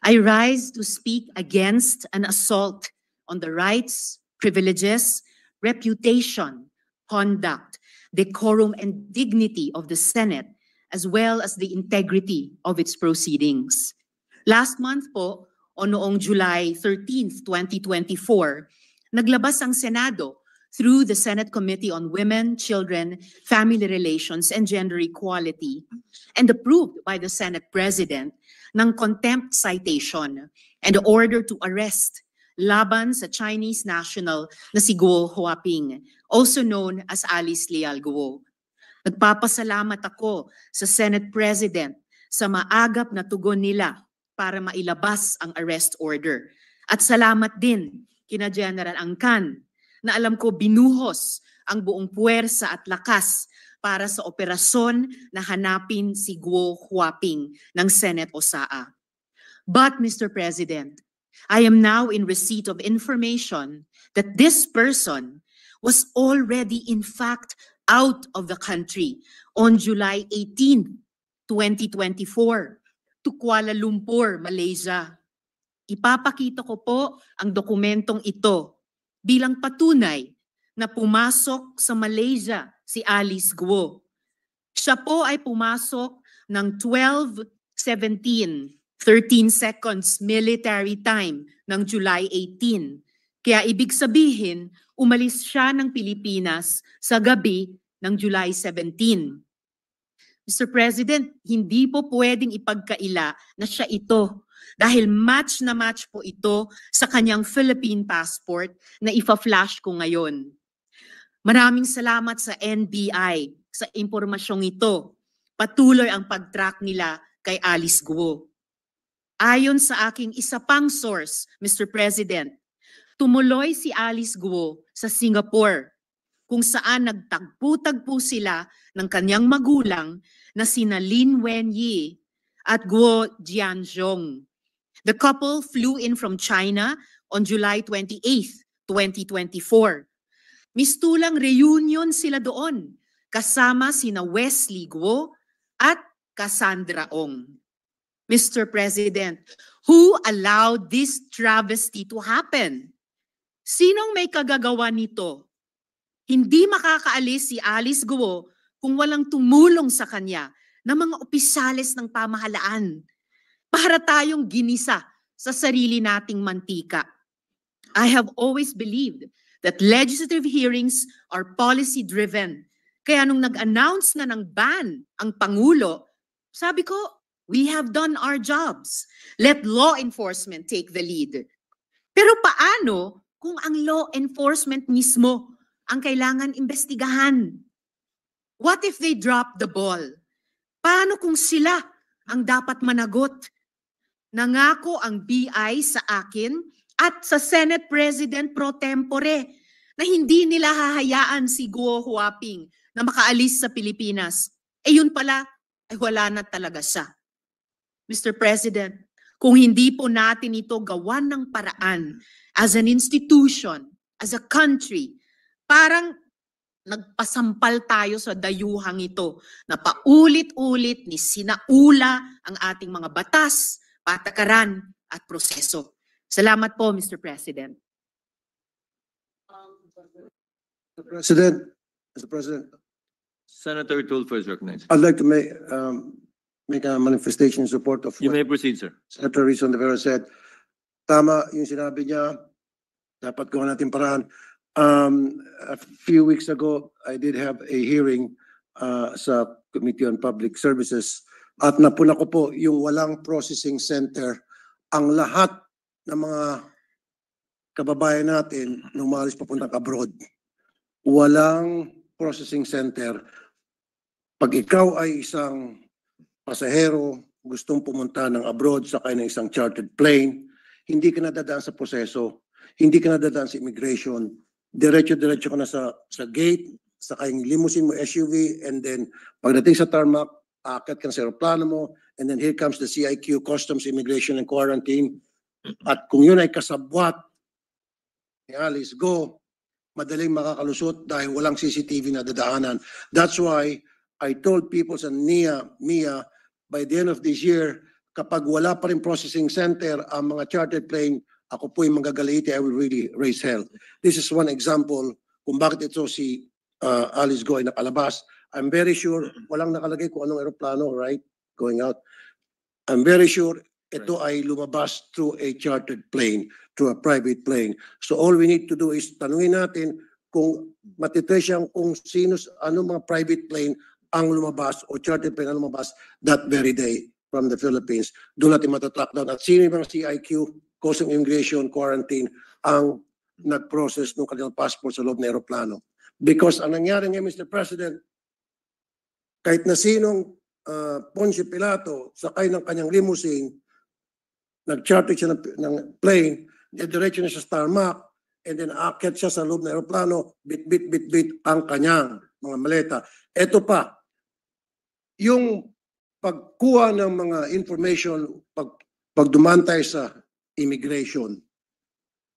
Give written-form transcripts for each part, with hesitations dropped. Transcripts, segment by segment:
I rise to speak against an assault on the rights, privileges, reputation, conduct, decorum, and dignity of the Senate, as well as the integrity of its proceedings. Last month po, o noong July 13th, 2024, naglabas ang Senado through the Senate Committee on Women, Children, Family Relations, and Gender Equality, and approved by the Senate President ng contempt citation and order to arrest laban sa Chinese national na si Guo Huaping, also known as Alice Leal Guo. Nagpapasalamat ako sa Senate President sa maagap na tugon nila para mailabas ang arrest order. At salamat din kina General Angkan na alam ko binuhos ang buong puwersa at lakas para sa operasyon na hanapin si Guo Huaping ng Senate OSAA. But Mr. President, I am now in receipt of information that this person was already in fact out of the country on July 18, 2024 to Kuala Lumpur, Malaysia. Ipapakita ko po ang dokumentong ito bilang patunay na pumasok sa Malaysia si Alice Guo. Siya po ay pumasok ng 12:17, 13 seconds military time ng July 18. Kaya ibig sabihin, umalis siya ng Pilipinas sa gabi ng July 17. Mr. President, hindi po pwedeng ipagkaila na siya ito dahil match na match po ito sa kanyang Philippine passport na ifa-flash ko ngayon. Maraming salamat sa NBI sa impormasyong ito. Patuloy ang pag-track nila kay Alice Guo. Ayon sa aking isa pang source, Mr. President, tumuloy si Alice Guo sa Singapore kung saan nagtagpo-tagpo sila ng kanyang magulang na sina Lin Wenyi at Guo Jianzhong. The couple flew in from China on July 28, 2024. Mistulang reunion sila doon kasama sina Wesley Guo at Cassandra Ong. Mr. President, who allowed this travesty to happen? Sinong may kagagawa nito? Hindi makakaalis si Alice Guo kung walang tumulong sa kanya ng mga opisyales ng pamahalaan para tayong ginisa sa sarili nating mantika. I have always believed that legislative hearings are policy-driven. Kaya nung nag-announce na ng ban ang Pangulo, sabi ko, we have done our jobs. Let law enforcement take the lead. Pero paano kung ang law enforcement mismo ang kailangan imbestigahan? What if they drop the ball? Paano kung sila ang dapat managot? Nangako ang BI sa akin at sa Senate President pro tempore na hindi nila hahayaan si Guo Huaping na makaalis sa Pilipinas. Eh yun pala, ay wala na talaga siya. Mr. President, kung hindi po natin ito gawan ng paraan as an institution, as a country, parang nagpasampal tayo sa dayuhang ito na paulit-ulit ni sinaula ang ating mga batas, patakaran at proseso. Salamat po, Mr. President. Mr. President, Senator Tulfo is recognized. I'd like to make a manifestation in support of You what may proceed, sir. Senator Rizon de Vera said. Tama yung sinabi niya, dapat gawa natin paraan. A few weeks ago, I did have a hearing sa Committee on Public Services at napuna ko po yung walang processing center. Ang lahat ng mga kababayan natin nung umalis papuntang abroad, walang processing center. Pag ikaw ay isang pasahero, gustong pumunta ng abroad sakay ng isang chartered plane, hindi ka nadadaan sa proseso, hindi ka nadadaan sa immigration, diretso-diretso ka na sa gate, sakay ng limousine mo, SUV, and then pagdating sa tarmac, aakyat ka sa aeroplano mo, and then here comes the CIQ, Customs, Immigration, and Quarantine. At kung yun ay kasabwat ni Alice Guo, madaling makakalusot dahil walang CCTV na dadaanan. That's why I told people sa Mia, by the end of this year, kapag wala pa rin processing center ang mga chartered plane, ako po yung magagaliti, I will really raise hell. This is one example kung bakit ito si Alice Go ay nakalabas. I'm very sure walang nakalagay kung anong aeroplano, right? Going out. I'm very sure ito ay lumabas through a chartered plane, through a private plane. So all we need to do is tanungin natin kung matitrace siyang kung sino, anong mga private plane ang lumabas o chartered plane ang lumabas that very day from the Philippines. Doon natin matatrack down. At sino yung mga CIQ, Customs Immigration, Quarantine, ang nag-process ng kanilang passport sa loob ng aeroplano. Because ang nangyari ngayon, Mr. President, kahit na sinong Poncio Pilato sakay ng kanyang limousine, nag-charter siya ng plane, diretso na siya sa tarmac, and then aakyat siya sa loob ng aeroplano, bit ang kanyang mga maleta. Ito pa, yung pagkuha ng mga information, pag dumaan tayo sa immigration,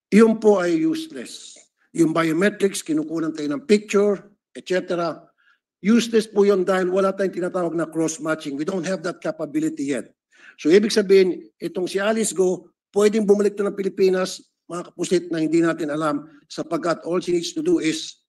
yun po ay useless. Yung biometrics, kinukunan tayo ng picture, etc. Useless po yun dahil wala tayong tinatawag na cross-matching. We don't have that capability yet. So ibig sabihin, itong si Alice Go, pwedeng bumalik to ng Pilipinas, mga kapusit na hindi natin alam, sapagkat all she needs to do is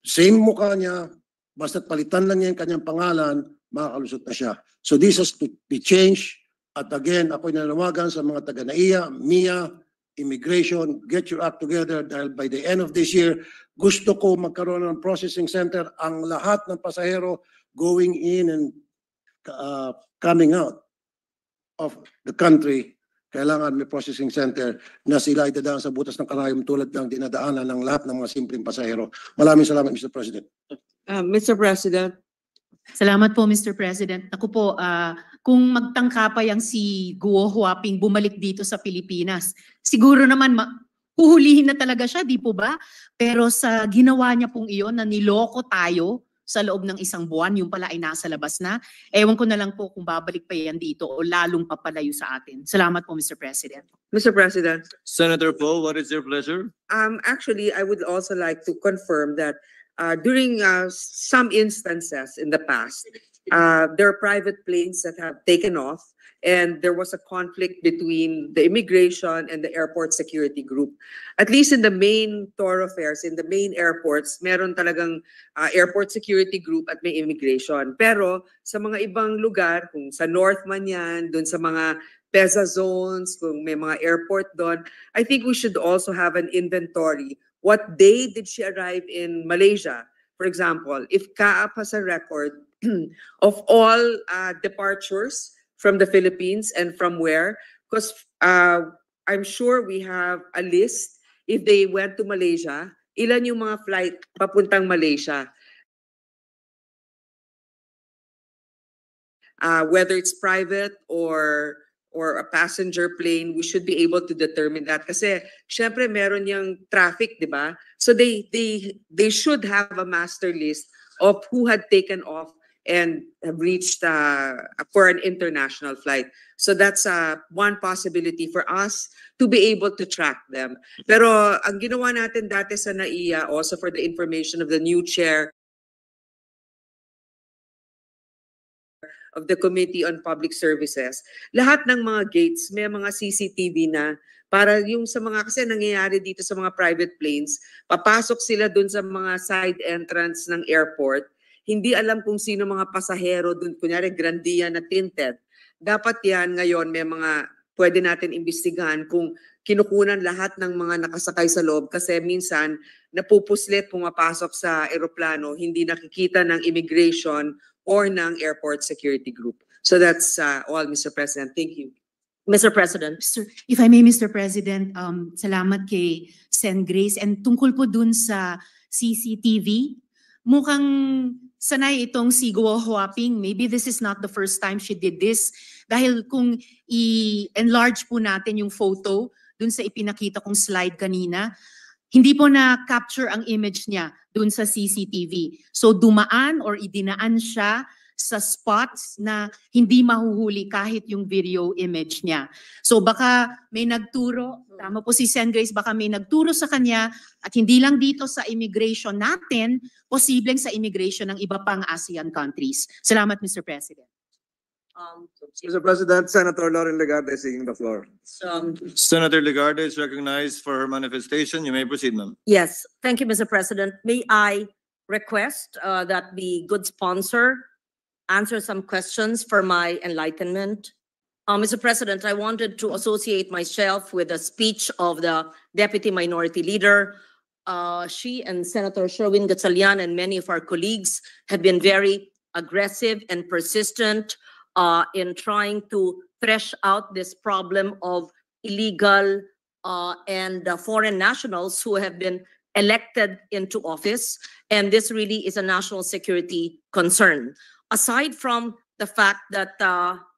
same mukha niya, basta't palitan lang niya yung kanyang pangalan, makakalusot na siya. So this has to be changed. At again, ako'y nanawagan sa mga taga-NAIA, MIA, Immigration, get your act together dahil by the end of this year, gusto ko magkaroon ng processing center ang lahat ng pasahero going in and coming out of the country. Kailangan may processing center na sila idadaan sa butas ng karayom tulad ng dinadaanan ng lahat ng mga simpleng pasahero. Maraming salamat, Mr. President. Mr. President. Salamat po, Mr. President. Ako po, kung magtangka pa yang si Guo Huaping bumalik dito sa Pilipinas, siguro naman huhulihin na talaga siya, di po ba? Pero sa ginawa niya pong iyon na niloko tayo sa loob ng isang buwan, yung pala ay nasa labas na. Ewan ko na lang po kung babalik pa yan dito o lalong papalayo sa atin. Salamat po, Mr. President. Mr. President. Senator Poe, what is your pleasure? Actually, I would also like to confirm that during some instances in the past, there are private planes that have taken off and there was a conflict between the immigration and the airport security group. At least in the main thoroughfares, in the main airports, meron talagang airport security group at may immigration. Pero sa mga ibang lugar, kung sa North man yan, dun sa mga PEZA zones, kung may mga airport doon, I think we should also have an inventory. What day did she arrive in Malaysia? For example, if CAAP has a record of all departures from the Philippines and from where, because I'm sure we have a list if they went to Malaysia, ilan yung mga flight papuntang Malaysia. Whether it's private or a passenger plane, we should be able to determine that. Kasi, syempre, meron yung traffic, di ba? So they should have a master list of who had taken off and have reached for an international flight. So that's one possibility for us to be able to track them. Pero ang ginawa natin dati sa NAIA, also for the information of the new chair of the Committee on Public Services, lahat ng mga gates may mga CCTV na para yung sa mga, kasi nangyayari dito sa mga private planes, papasok sila dun sa mga side entrance ng airport, hindi alam kung sino mga pasahero dun, kunyari grandiya na tinted. Dapat yan ngayon may mga pwede natin imbestigahan kung kinukunan lahat ng mga nakasakay sa loob kasi minsan napupuslit pumapasok sa eroplano, hindi nakikita ng immigration or ng airport security group. So that's all, Mr. President. Thank you. Mr. President. If I may, Mr. President, salamat kay Sen. Grace. And tungkol po dun sa CCTV, mukhang sanay itong si Guo Huaping. Maybe this is not the first time she did this. Dahil kung i-enlarge po natin yung photo dun sa ipinakita kong slide kanina, hindi po na-capture ang image niya dun sa CCTV. So dumaan or idinaan siya sa spots na hindi mahuhuli kahit yung video image niya. So baka may nagturo, tama po si Sen. Grace, baka may nagturo sa kanya at hindi lang dito sa immigration natin, posibleng sa immigration ng iba pang ASEAN countries. Salamat, Mr. President. Mr. President, Senator Lauren Legarda is seeking the floor. Senator Legarda is recognized for her manifestation. You may proceed, ma'am. Yes, thank you, Mr. President. May I request that the good sponsor answer some questions for my enlightenment? Mr. President, I wanted to associate myself with the speech of the Deputy Minority Leader. She and Senator Sherwin Gatchalian and many of our colleagues have been very aggressive and persistent in trying to thresh out this problem of illegal and foreign nationals who have been elected into office. And this really is a national security concern. Aside from the fact that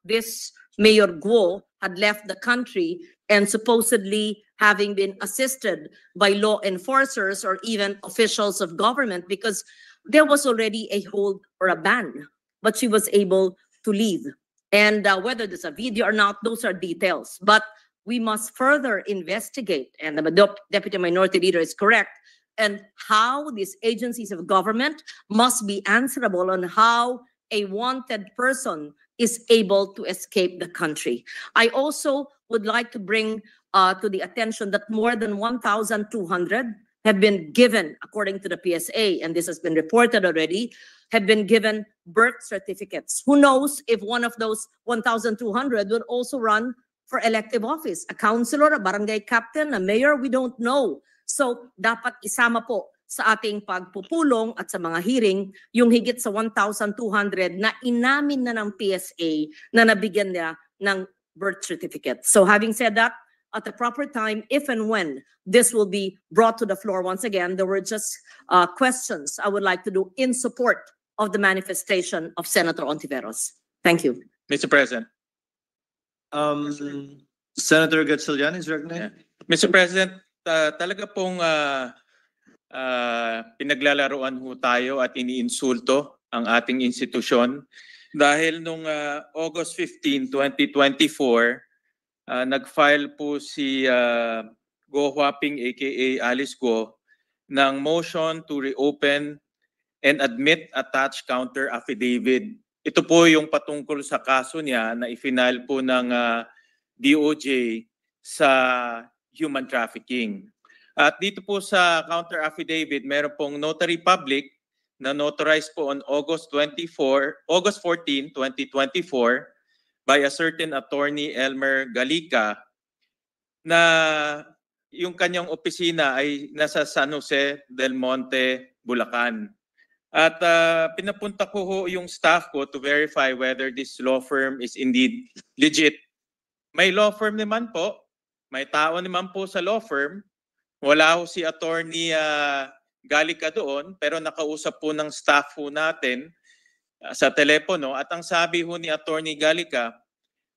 this Mayor Guo had left the country and supposedly having been assisted by law enforcers or even officials of government, because there was already a hold or a ban, but she was able to leave. And whether there's a video or not, those are details. But we must further investigate, and the Deputy Minority Leader is correct, and how these agencies of government must be answerable on how a wanted person is able to escape the country. I also would like to bring to the attention that more than 1,200 have been given, according to the PSA, and this has been reported already, have been given birth certificates. Who knows if one of those 1,200 will also run for elective office, a councilor, a barangay captain, a mayor, we don't know. So dapat isama po sa ating pagpupulong at sa mga hearing yung higit sa 1,200 na inamin na ng PSA na nabigyan niya ng birth certificate. So having said that, at the proper time, if and when this will be brought to the floor once again, there were just questions I would like to do in support of the manifestation of Senator Ontiveros. Thank you. Mr. President. Senator Gatchalian is recognized. Mr. President, talaga pong pinaglalaroan ho tayo at iniinsulto ang ating institusyon dahil nung August 15, 2024, nag-file po si Guo Huaping aka Alice Guo ng motion to reopen and admit attached counter affidavit. Ito po yung patungkol sa kaso niya na i-file po ng DOJ sa human trafficking. At dito po sa counter affidavit, meron pong notary public na notarized po on August 14, 2024 by a certain attorney Elmer Galica na yung kanyang opisina ay nasa San Jose del Monte, Bulacan. At pinapunta ko ho yung staff ko to verify whether this law firm is indeed legit. May law firm naman po, may tao naman po sa law firm. Wala ho si attorney Galica doon, pero nakausap po ng staff ho natin sa telepono at ang sabi ho ni attorney Galica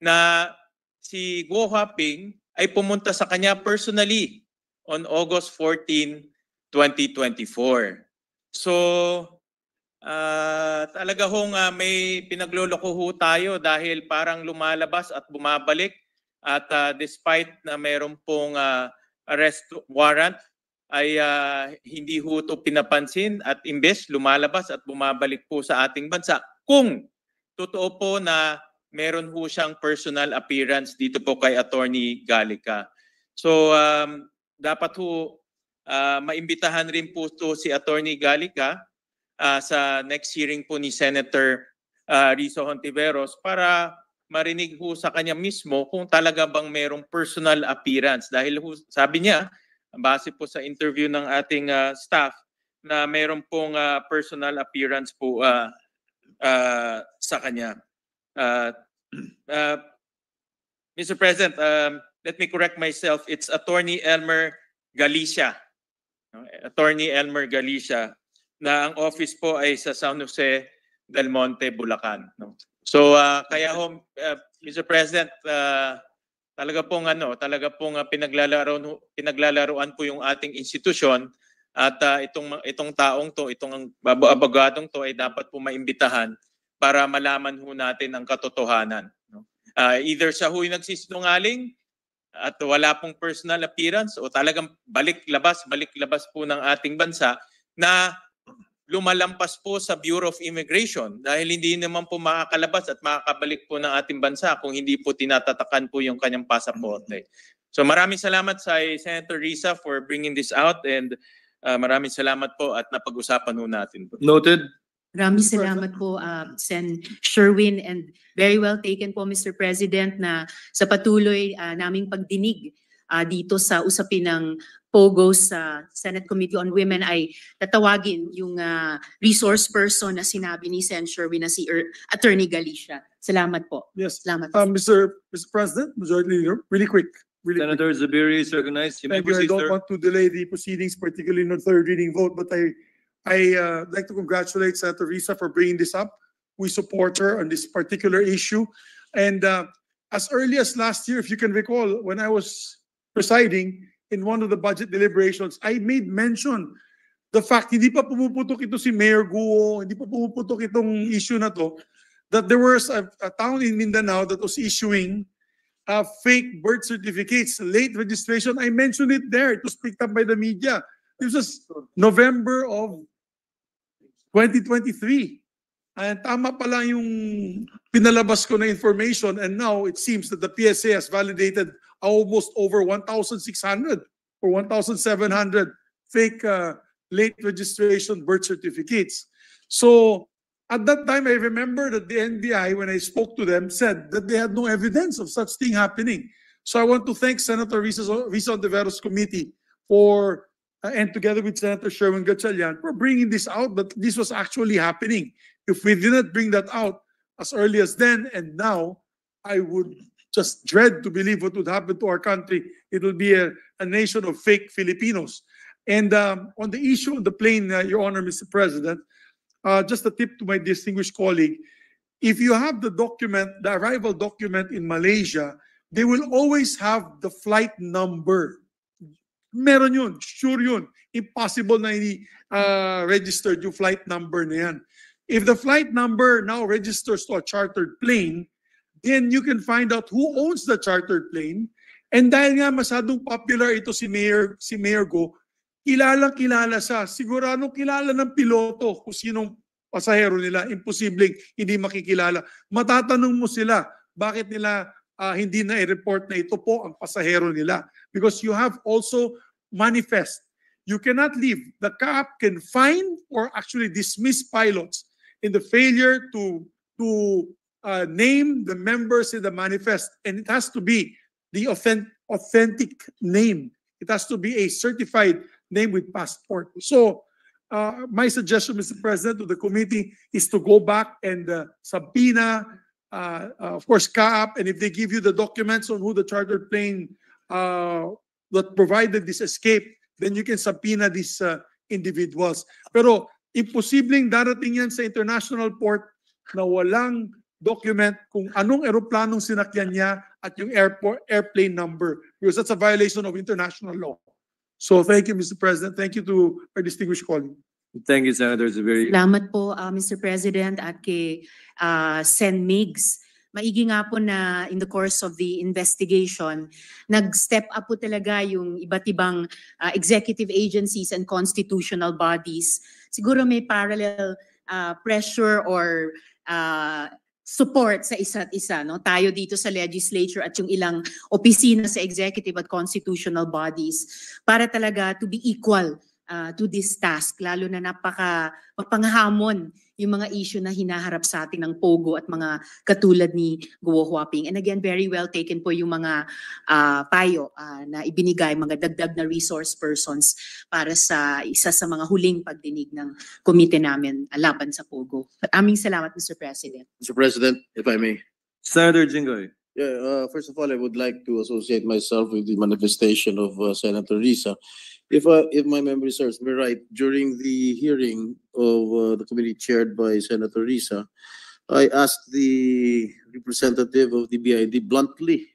na si Guo Huaping ay pumunta sa kanya personally on August 14, 2024. So talaga hong may pinagloloko ho tayo dahil parang lumalabas at bumabalik at despite na meron pong arrest warrant ay hindi ho ito pinapansin at imbes lumalabas at bumabalik po sa ating bansa kung totoo po na meron ho siyang personal appearance dito po kay Attorney Galica. So dapat ho maimbitahan rin po to si Attorney Galica sa next hearing po ni Senator Rizzo Hontiveros para marinig ho sa kanya mismo kung talaga bang merong personal appearance. Dahil ho, sabi niya, base po sa interview ng ating staff, na meron pong personal appearance po sa kanya. Mr. President, let me correct myself. It's Attorney Elmer Galicia. Attorney Elmer Galicia na ang office po ay sa San Jose del Monte, Bulacan. So kaya ho, Mr. President, talaga pong pinaglalaroan po yung ating institusyon at itong taong to, itong abogadong to ay dapat po maimbitahan para malaman ho natin ang katotohanan. Either siya ho'y nagsisinungaling at wala pong personal appearance o talagang balik-labas po ng ating bansa na lumalampas po sa Bureau of Immigration dahil hindi naman po makakalabas at makakabalik po ng ating bansa kung hindi po tinatatakan po yung kanyang pasaporte. So maraming salamat sa Senator Risa for bringing this out, and maraming salamat po at napag-usapan po natin po. Noted. Maraming salamat po, Sen. Sherwin, and very well taken po, Mr. President, na sa patuloy naming pagdinig dito sa usapin ng POGO sa Senate Committee on Women ay tatawagin yung resource person na sinabi ni Sen. Sherwin na si Attorney Galicia. Salamat po. Yes. Salamat. Mr. President, Majority Leader, really quick. Really quick. Senator Zubiri is recognized. You may Thank you. I proceed, don't sir. want to delay the proceedings, particularly in the third reading vote, but I like to congratulate Senator Risa for bringing this up. We support her on this particular issue. And as early as last year, if you can recall, when I was presiding in one of the budget deliberations, I made mention the fact, hindi pa pumuputok ito si Mayor Guo, hindi pa pumuputok itong issue na to, that there was a town in Mindanao that was issuing fake birth certificates, late registration. I mentioned it there. It was picked up by the media. This was November of 2023. And tama pala yung pinalabas ko na information, and now it seems that the PSA has validated almost over 1,600 or 1,700 fake late registration birth certificates. So at that time, I remember that the NBI, when I spoke to them, said that they had no evidence of such thing happening. So I want to thank Senator Risa Ontiveros Committee for and together with Senator Sherwin Gatchalian for bringing this out, that this was actually happening. If we did not bring that out as early as then and now, I would just dread to believe what would happen to our country. It will be a nation of fake Filipinos. And on the issue of the plane, Your Honor, Mr. President, just a tip to my distinguished colleague, if you have the document, the arrival document in Malaysia, they will always have the flight number. Meron yun, sure yun. Impossible na hindi registered yung flight number na yan. If the flight number now registers to a chartered plane, then you can find out who owns the chartered plane. And dahil nga masyadong popular ito si Mayor Go, kilala siya. Siguradong kilala ng piloto kung sinong pasahero nila. Imposibleng hindi makikilala. Matatanong mo sila, bakit nila hindi na i-report na ito po ang pasahero nila? Because you have also manifest. You cannot leave. The CAAP can fine or actually dismiss pilots in the failure to name the members in the manifest. And it has to be the authentic name. It has to be a certified name with passport. So my suggestion, Mr. President, to the committee is to go back and subpoena, of course, CAAP, and if they give you the documents on who the chartered plane that provided this escape, then you can subpoena these individuals. Pero imposibleng darating yan sa international port na walang document kung anong eroplanong sinakyan niya at yung airplane number, because that's a violation of international law. So thank you, Mr. President. Thank you to our distinguished colleague. Thank you, Senator Zubiri. Salamat po, Mr. President, at kay Sen. Migs. Maigi nga po na in the course of the investigation, nag-step up po talaga yung iba't ibang executive agencies and constitutional bodies. Siguro may parallel pressure or support sa isa't isa, no? Tayo dito sa legislature at yung ilang opisina sa executive at constitutional bodies para talaga to be equal to this task, lalo na mapanghamon yung mga issue na hinaharap sa atin ng POGO at mga katulad ni Guo Huaping. And again, very well taken po yung mga payo na ibinigay, mga dagdag na resource persons para sa isa sa mga huling pagdinig ng komite namin laban sa POGO. Aming salamat, Mr. President. Mr. President, if I may. Senator Jinggoy. Yeah, first of all, I would like to associate myself with the manifestation of Senator Risa. If my memory serves me right, during the hearing of the committee chaired by Senator Risa, I asked the representative of the BID bluntly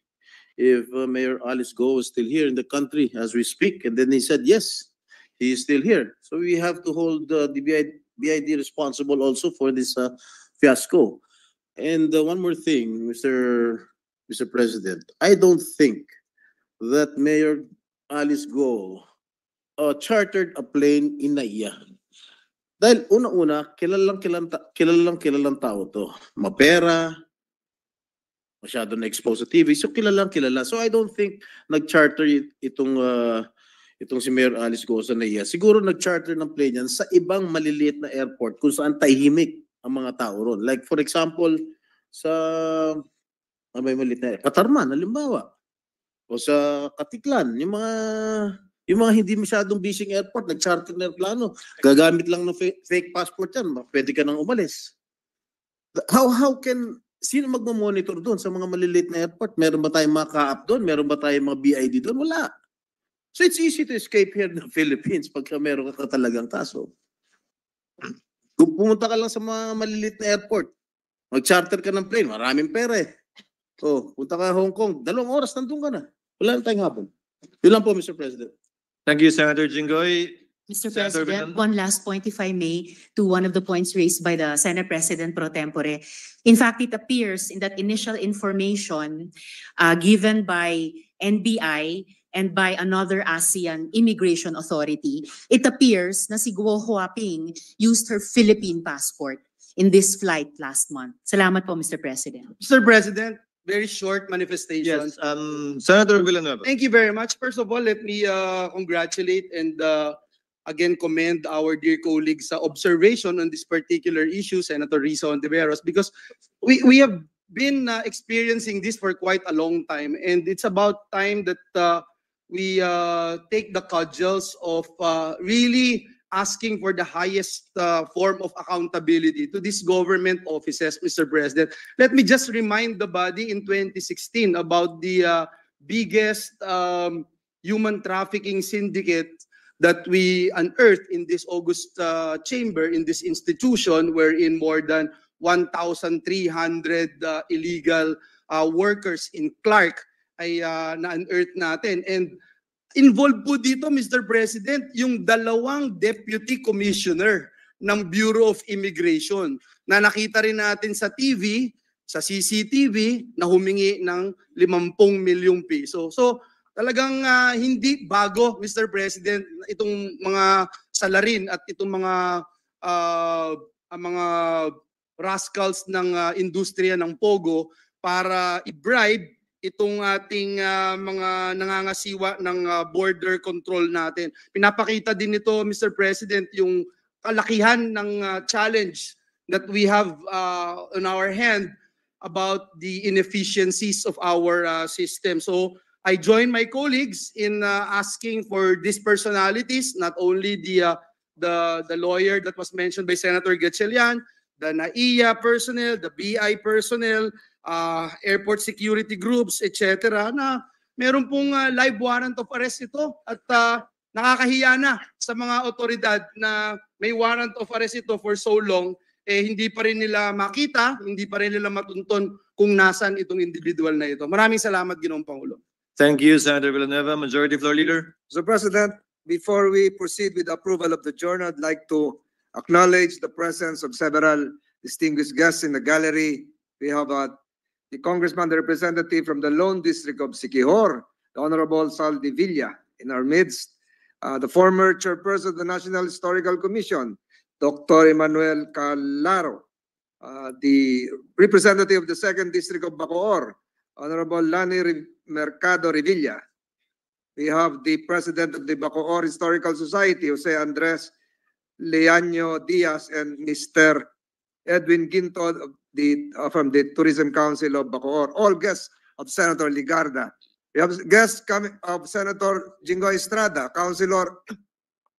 if Mayor Alice Go is still here in the country as we speak, and then he said yes, he is still here. So we have to hold the BID responsible also for this fiasco. And one more thing, Mr. President, I don't think that Mayor Alice Go chartered a plane in Naiya. Dahil una-una, kilalang tao to. Mapera, masyado na-expose sa TV. So kilala. So I don't think nag-charter itong si Mayor Alice Gosa na iya. Siguro nag-charter ng plane yan sa ibang maliliit na airport kung saan tahimik ang mga tao ron. Like for example, sa may maliit na Katarman, halimbawa. O sa Katiklan, yung mga hindi masyadong busy airport, nag-charter na airplano. Gagamit lang ng fake passport yan, pwede ka nang umalis. Sino magmamonitor doon sa mga maliliit na airport? Meron ba tayong mga ka-up doon? Meron ba tayong mga BID doon? Wala. So it's easy to escape here in the Philippines pagka meron ka talagang kaso. Kung pumunta ka lang sa mga maliliit na airport, mag-charter ka ng plane, maraming pera eh. So, punta ka Hong Kong, 2 oras nandun ka na. Wala na tayong hapon. Yun lang po, Mr. President. Thank you, Senator Jinggoy. Mr. Senator President, Belen. one last point, if I may, to one of the points raised by the Senate President pro tempore. In fact, it appears in that initial information given by NBI and by another ASEAN immigration authority, it appears na si Guo Huaping used her Philippine passport in this flight last month. Salamat po, Mr. President. Mr. President, very short manifestation. Yes, Senator Villanueva. Thank you very much. First of all, let me congratulate and again commend our dear colleagues' observation on this particular issue, Senator Risa Ontiveros, because we have been experiencing this for quite a long time, and it's about time that we take the cudgels of really asking for the highest form of accountability to these government offices, Mr. President. Let me just remind the body in 2016 about the biggest human trafficking syndicate that we unearthed in this August chamber, in this institution, wherein more than 1,300 illegal workers in Clark ay na-unearth natin. And involved po dito, Mr. President, yung 2 deputy commissioner ng Bureau of Immigration na nakita rin natin sa TV, sa CCTV, na humingi ng 50 milyong piso. So talagang hindi bago, Mr. President, itong mga salarin at itong mga rascals ng industriya ng Pogo para i-bribe itong ating mga nangangasiwa ng border control natin. Pinapakita din ito, Mr. President, yung kalakihan ng challenge that we have on our hand about the inefficiencies of our system. So I join my colleagues in asking for these personalities, not only the lawyer that was mentioned by Senator Gatchalian, the NAIA personnel, the BI personnel, airport security groups, etc. na meron pong live warrant of arrest ito at nakakahiya na sa mga otoridad na may warrant of arrest ito for so long, hindi pa rin nila makita, hindi pa rin nila matunton kung nasan itong individual na ito. Maraming salamat, Ginoong Pangulo. Thank you, Senator Villanueva. Majority Floor Leader. Mr. President, before we proceed with the approval of the journal, I'd like to acknowledge the presence of several distinguished guests in the gallery. We have the Congressman, the representative from the Lone District of Siquijor, the Honorable Saldi Villa, in our midst. The former chairperson of the National Historical Commission, Dr. Emmanuel Calaro, the representative of the 2nd District of Bacoor, Honorable Lani Mercado Revilla. We have the president of the Bacoor Historical Society, Jose Andres Leaño Diaz, and Mr. Edwin Ginto from the Tourism Council of Bacoor, all guests of Senator Ligarda. We have guests coming of Senator Jinggoy Estrada, Councilor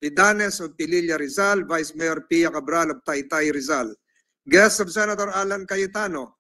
Vidanes of Pililla Rizal, Vice Mayor Pia Cabral of Taytay Rizal. Guests of Senator Alan Cayetano,